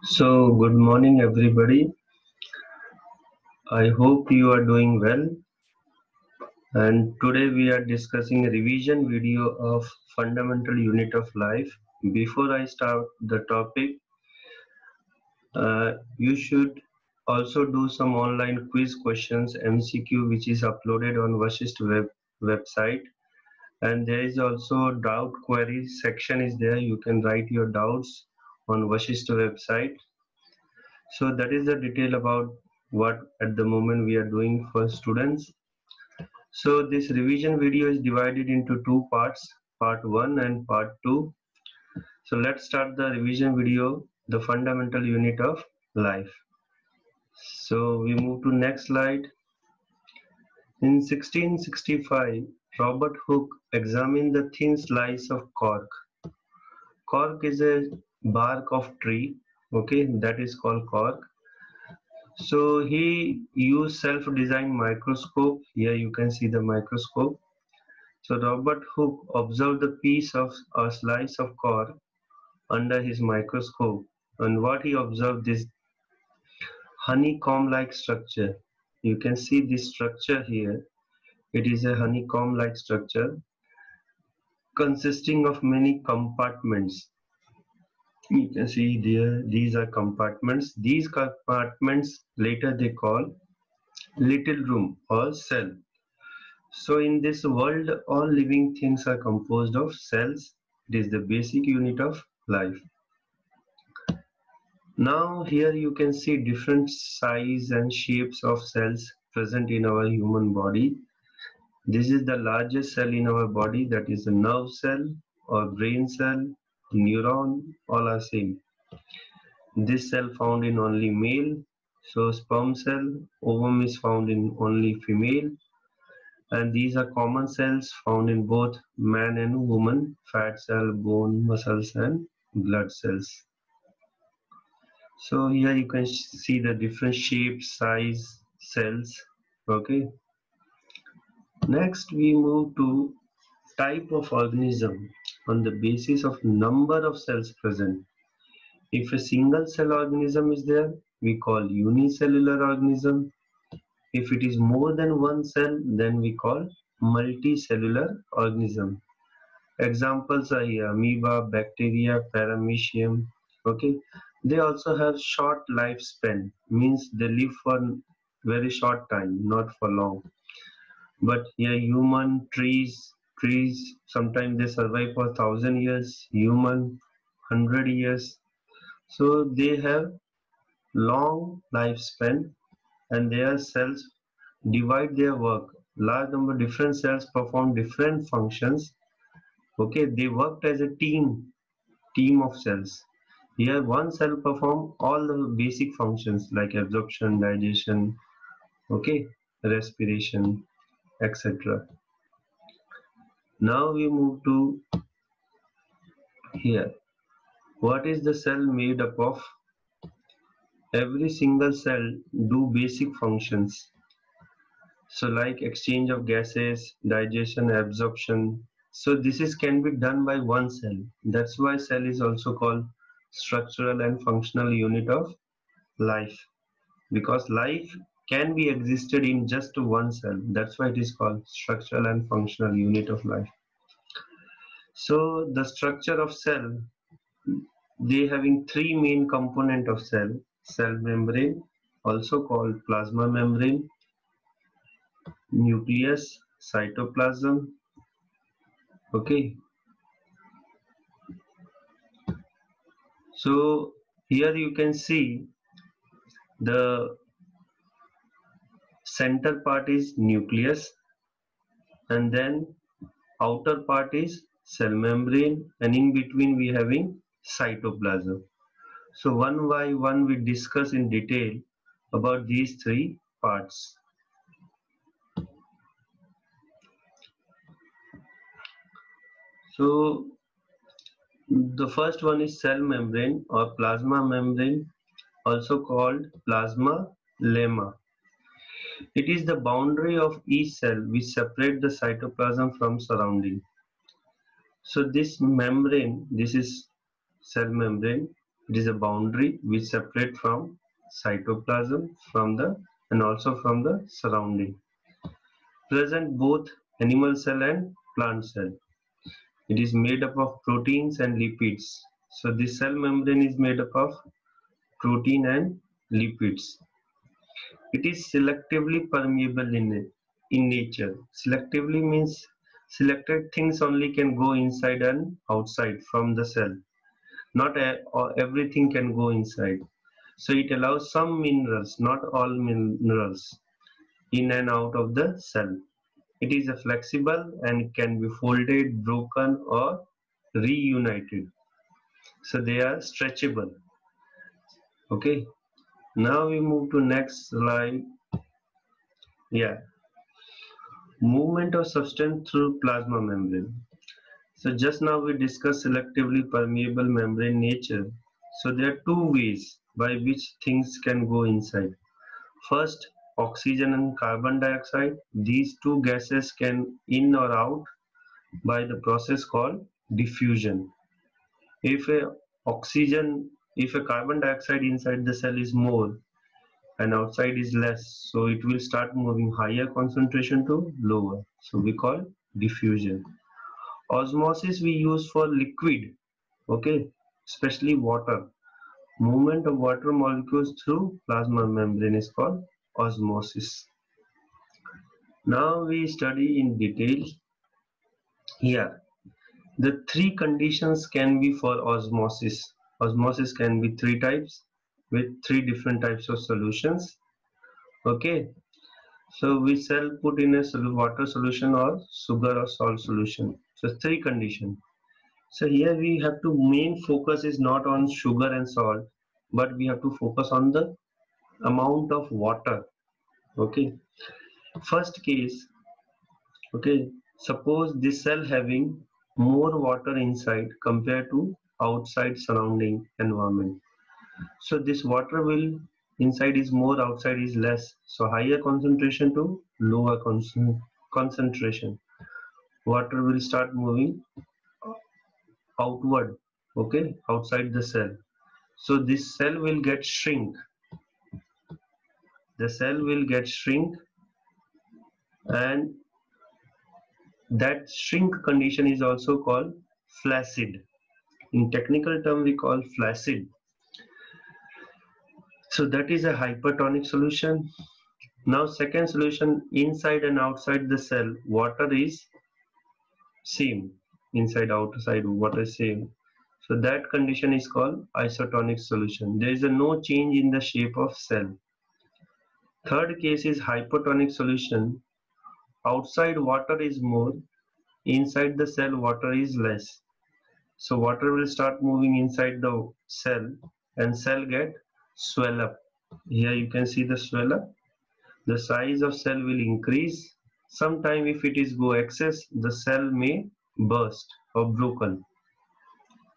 So, good morning, everybody. I hope you are doing well. And today we are discussing a revision video of fundamental unit of life. Before I start the topic, you should also do some online quiz questions MCQ, which is uploaded on Vasisht website. And there is also doubt query section is there. You can write your doubts on Vasisht website. So that is the detail about what at the moment we are doing for students. So this revision video is divided into two parts, part 1 and part 2. So let's start the revision video, the fundamental unit of life. So we move to next slide. In 1665, Robert Hooke examined the thin slice of cork. Cork is a bark of tree, okay, that is called cork. So he used self-designed microscope. Here you can see the microscope. So Robert Hooke observed the piece of a slice of cork under his microscope, and what he observed is honeycomb-like structure. You can see this structure here. It is a honeycomb-like structure consisting of many compartments. You can see there, these are compartments. These compartments later they call little room or cell. So in this world, all living things are composed of cells. It is the basic unit of life. Now here you can see different size and shapes of cells present in our human body. This is the largest cell in our body, that is a nerve cell or brain cell, neuron, all are same. This cell found in only male, so sperm cell, ovum is found in only female, and these are common cells found in both man and woman, fat cell, bone, muscles and blood cells. So here you can see the different shapes, size, cells. Okay. Next we move to type of organism on the basis of number of cells present. If a single cell organism is there, we call unicellular organism. If it is more than one cell, then we call multicellular organism. Examples are here: amoeba, bacteria, paramecium. Okay, they also have short lifespan, means they live for very short time, not for long. But here, human, trees sometimes they survive for 1,000 years. Human, 100 years. So they have long lifespan, and their cells divide their work. Large number of different cells perform different functions. Okay, they worked as a team of cells. Here one cell perform all the basic functions like absorption, digestion, okay, respiration, etc. Now we move to here. What is the cell made up of? Every single cell do basic functions. So like exchange of gases, digestion, absorption. So this is can be done by one cell. That's why cell is also called structural and functional unit of life, because life can be existed in just one cell. That's why it is called structural and functional unit of life. So the structure of cell, they having three main component of cell: cell membrane, also called plasma membrane, nucleus, cytoplasm. Okay, so here you can see the center part is nucleus, and then outer part is cell membrane, and in between we having cytoplasm. So one by one we discuss in detail about these three parts. So the first one is cell membrane or plasma membrane, also called plasma lemma. It is the boundary of each cell which separate the cytoplasm from surrounding. So this membrane, this is cell membrane. It is a boundary which separates from cytoplasm from the and also from the surrounding. Present both animal cell and plant cell. It is made up of proteins and lipids. So this cell membrane is made up of protein and lipids. It is selectively permeable in nature. Selectively means selected things only can go inside and outside from the cell. Not everything can go inside. So it allows some minerals, not all minerals, in and out of the cell. It is a flexible and can be folded, broken, or reunited. So they are stretchable. Okay. Now we move to next slide. Yeah. Movement of substance through plasma membrane. So just now we discussed selectively permeable membrane nature. So there are two ways by which things can go inside. First, oxygen and carbon dioxide. These two gases can in or out by the process called diffusion. If a carbon dioxide inside the cell is more and outside is less, so it will start moving higher concentration to lower. So we call diffusion. Osmosis we use for liquid, okay, especially water. Movement of water molecules through plasma membrane is called osmosis. Now we study in detail. Here, the three conditions can be for osmosis. Osmosis can be three types with three different types of solutions. Okay, so we shall put in a water solution or sugar or salt solution. So three conditions. So here we have to main focus is not on sugar and salt, but we have to focus on the amount of water. Okay. First case, okay, suppose this cell having more water inside compared to outside surrounding environment. So this water will inside is more, outside is less. So higher concentration to lower concentration. Water will start moving outward, okay, outside the cell. So this cell will get shrink. The cell will get shrink, and that shrink condition is also called flaccid. In technical term we call flaccid. So that is a hypertonic solution. Now second solution, inside and outside the cell water is same. Inside outside water is same. So that condition is called isotonic solution. There is a no change in the shape of cell. Third case is hypotonic solution. Outside water is more, inside the cell water is less. So water will start moving inside the cell and cell get swell up. Here you can see the swell up. The size of cell will increase. Sometime if it is go excess, the cell may burst or broken.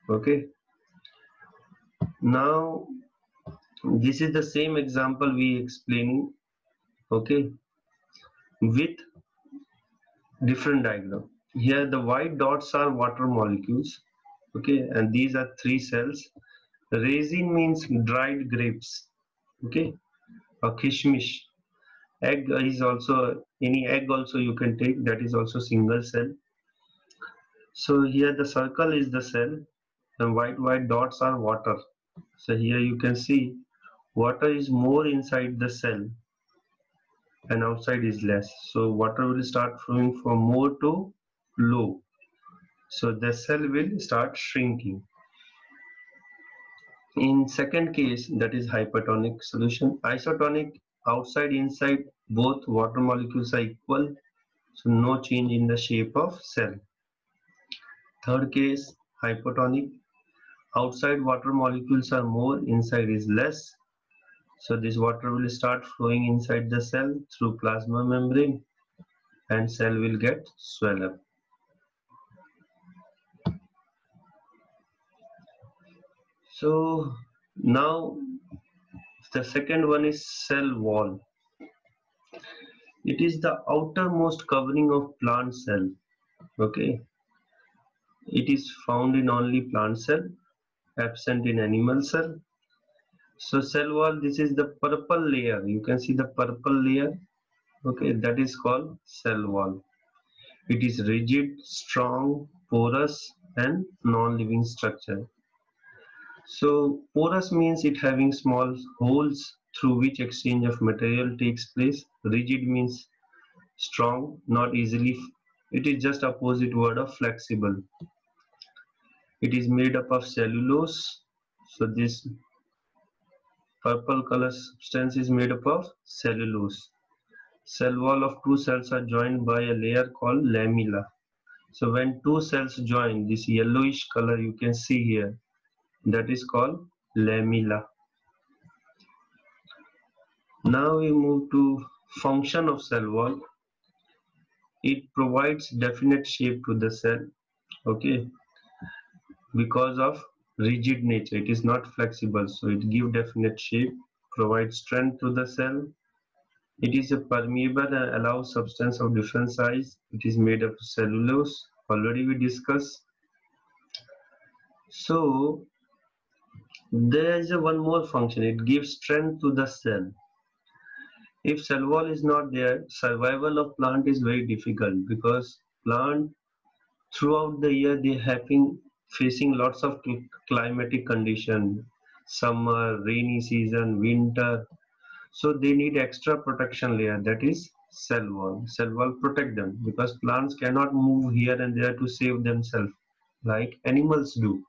Okay. Now this is the same example we explaining, okay, with different diagram. Here the white dots are water molecules, okay, and these are three cells. Raisin means dried grapes, okay, or kishmish. Egg is also, any egg also you can take, that is also single cell. So here the circle is the cell and white dots are water. So here you can see water is more inside the cell and outside is less. So water will start flowing from more to low. So the cell will start shrinking. In second case, that is hypertonic solution. Isotonic, outside inside both water molecules are equal, so no change in the shape of cell. Third case, hypotonic, outside water molecules are more, inside is less. So this water will start flowing inside the cell through plasma membrane and cell will get swell up. So now the second one is cell wall. It is the outermost covering of plant cell. Okay. It is found in only plant cell. absent in animal cell. So cell wall, this is the purple layer. You can see the purple layer. Okay, that is called cell wall. It is rigid, strong, porous, and non-living structure. So porous means it having small holes through which exchange of material takes place. Rigid means strong, not easily. It is just opposite word of flexible. It is made up of cellulose. So this purple color substance is made up of cellulose. Cell wall of two cells are joined by a layer called lamella. So when two cells join, this yellowish color you can see here, that is called lamella. Now we move to function of cell wall. It provides definite shape to the cell, okay, because of rigid nature. It is not flexible, so it gives definite shape, provides strength to the cell. It is a permeable and allows substance of different size. It is made of cellulose. Already we discussed. So there is one more function. It gives strength to the cell. If cell wall is not there, survival of plant is very difficult because plant throughout the year they have been facing lots of climatic condition, summer, rainy season, winter. So they need extra protection layer, that is cell wall. Cell wall protect them because plants cannot move here and there to save themselves like animals do.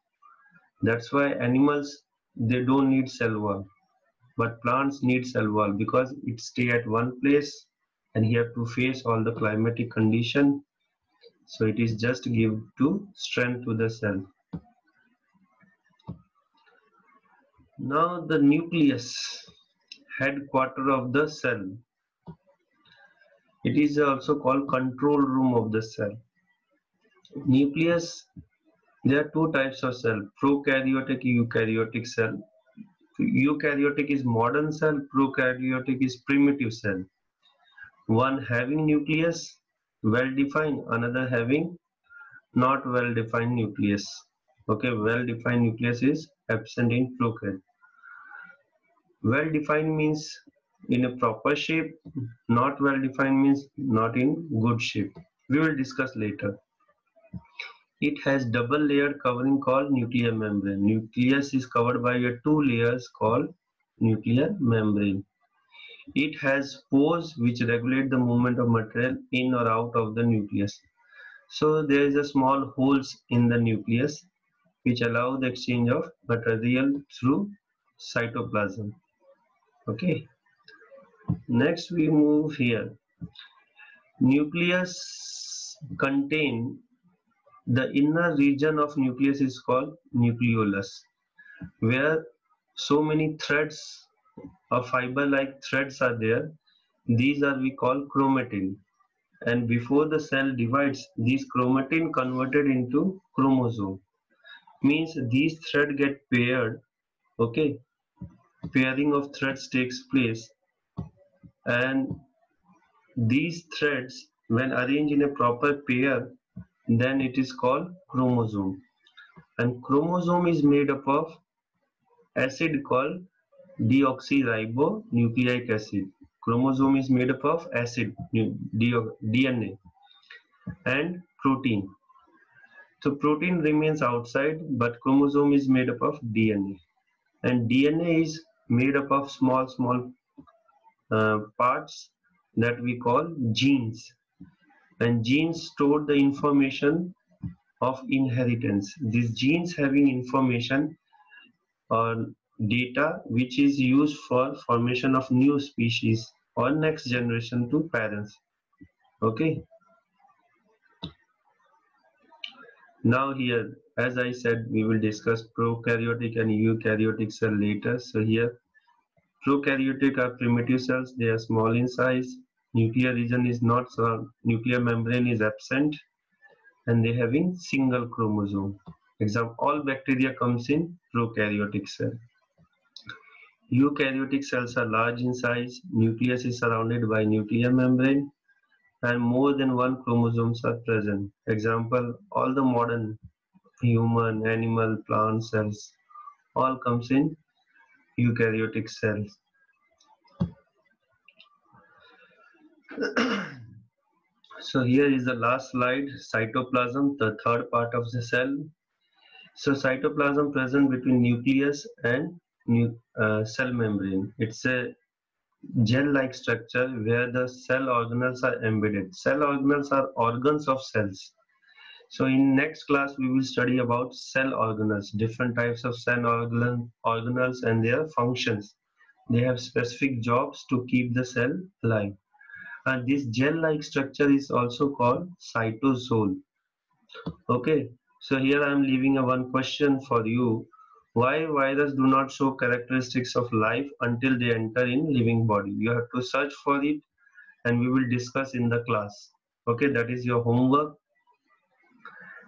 That's why animals, they don't need cell wall, but plants need cell wall because it stay at one place and he have to face all the climatic condition. So it is just give to strength to the cell. Now the nucleus, headquarter of the cell. It is also called control room of the cell. Nucleus, there are two types of cell, prokaryotic, eukaryotic cell. Eukaryotic is modern cell, prokaryotic is primitive cell. One having nucleus well defined, another having not well defined nucleus. Okay, well defined nucleus is absent in prokaryote. Well defined means in a proper shape, not well defined means not in good shape. We will discuss later. It has double layered covering called nuclear membrane. Nucleus is covered by two layers called nuclear membrane. It has pores which regulate the movement of material in or out of the nucleus. So there is a small holes in the nucleus which allow the exchange of material through cytoplasm. Okay. Next we move here. Nucleus contain the inner region of nucleus is called nucleolus, where so many threads or fiber-like threads are there. These are we call chromatin. And before the cell divides, these chromatin converted into chromosome. Means these threads get paired. Okay, pairing of threads takes place, and these threads, when arranged in a proper pair, then it is called chromosome. And chromosome is made up of acid called deoxyribonucleic acid. Chromosome is made up of acid, DNA, and protein. So protein remains outside, but chromosome is made up of DNA. And DNA is made up of small parts that we call genes. And genes store the information of inheritance. These genes having information or data which is used for formation of new species or next generation to parents. Okay. Now here, as I said, we will discuss prokaryotic and eukaryotic cell later. So here, prokaryotic are primitive cells. They are small in size. Nuclear region is not surrounded. Nuclear membrane is absent, and they having single chromosome. Example: all bacteria comes in prokaryotic cell. Eukaryotic cells are large in size. Nucleus is surrounded by nuclear membrane, and more than one chromosomes are present. Example: all the modern human, animal, plant cells all comes in eukaryotic cells. So here is the last slide, cytoplasm, the third part of the cell. So cytoplasm present between nucleus and cell membrane. It's a gel-like structure where the cell organelles are embedded. Cell organelles are organs of cells. So in next class we will study about cell organelles, different types of cell organelles and their functions. They have specific jobs to keep the cell alive. And this gel-like structure is also called cytosol. Okay, so here I am leaving a one question for you. Why viruses do not show characteristics of life until they enter in living body? You have to search for it and we will discuss in the class. Okay, that is your homework.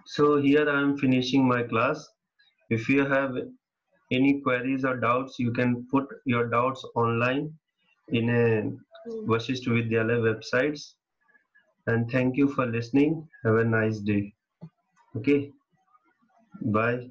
So here I am finishing my class. If you have any queries or doubts, you can put your doubts online in a Vasishtha Vidyalaya websites. And thank you for listening. Have a nice day. Okay, bye.